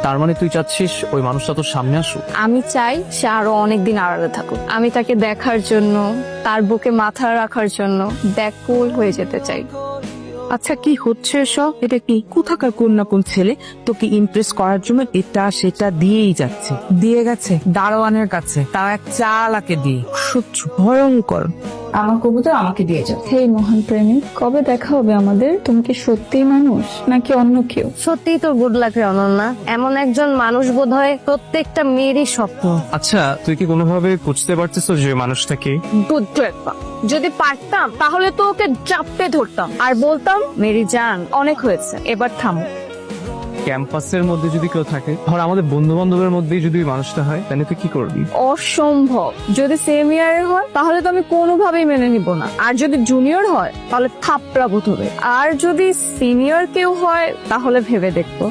তার মানে তুই চাচ্ছিস ওই মানুষটা তোর সামনে আসুক? আমি চাই সে আরো অনেকদিন আড়ালে থাকুক। আমি তাকে দেখার জন্য, তার বুকে মাথা রাখার জন্য ব্যাকুল হয়ে যেতে চাই। আচ্ছা, কি হচ্ছে এসব? এটা কি কোথাকার কোন না কোন ছেলে তোকে ইমপ্রেস করার জন্য এটা সেটা দিয়েই যাচ্ছে, দিয়ে গেছে দারোয়ানের কাছে, তাও এক চালাকে দিয়ে। সহ্য, ভয়ঙ্কর। আমার কবুতর আমাকে দিয়ে যাও। হেই মহান প্রেমিক, কবে দেখা হবে আমাদের? তুমি কি সত্যিই মানুষ নাকি অন্য কেউ? সত্যিই তো গুড লাক রে অনন্যা, এমন একজন মানুষ বোধ হয় প্রত্যেকটা মেয়েরই স্বপ্ন। আচ্ছা, তুই কি কোনোভাবে বুঝতে পারছিস যে মানুষটাকে? বুদ্ধ একটা। যদি পারতাম তাহলে তো ওকে চাপতে ধরতাম আর বলতাম, মেরি জান অনেক হয়েছে, এবার থামো। ক্যাম্পাসের মধ্যে যদি কেউ থাকে, ধর আমাদের বন্ধু বান্ধবের মধ্যেই যদি মানুষটা হয়, তাহলে তুই কি করবি? অসম্ভব। যদি সেম ইয়ারের হয় তাহলে তো আমি কোনোভাবেই মেনে নিব না, আর যদি জুনিয়র হয় তাহলে থাপড়া হবে, আর যদি সিনিয়র কেউ হয় তাহলে ভেবে দেখবো।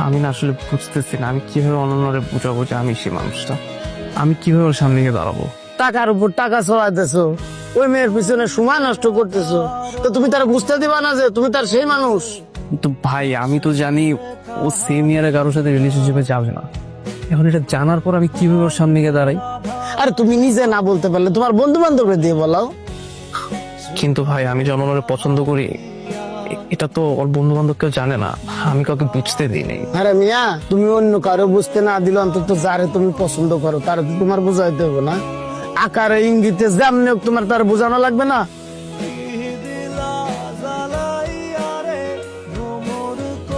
আমি না আসলে বুঝতেছি না, আমি কিভাবে অনন্যরে বুঝাবো যে আমি সেই মানুষটা। আমি কিভাবে ওর সামনে গিয়ে দাঁড়াবো? টাকার উপর টাকা চলাইতেছো, ওই মেয়ের পিছনে সময় নষ্ট করতেছো, তো তুমি তারা বুঝতে দিবা না যে তুমি তার সেই মানুষ? তো ভাই, আমি তো জানি ও সেম ইয়ারে কারোর সাথে রিলেশনশিপে যাবে না। এখন এটা জানার পর আমি কিভাবে ওর সামনে গিয়ে দাঁড়াই? আর তুমি নিজে না বলতে পারলে তোমার বন্ধু বান্ধবকে দিয়ে বলাও। কিন্তু ভাই, আমি যে অনন্যরে পছন্দ করি এটা তো ওর বন্ধু বান্ধব কেউ জানে না, আমি কাউকে বুঝতে দিই নাই। আরে মিয়া, তুমি অন্য কারো বুঝতে না দিলে অন্তত যারে তুমি পছন্দ করো তার তো তোমার বোঝাইতে হবে না? আকারে ইঙ্গিতে যেমনি হোক তোমার তার বোঝানো লাগবে না?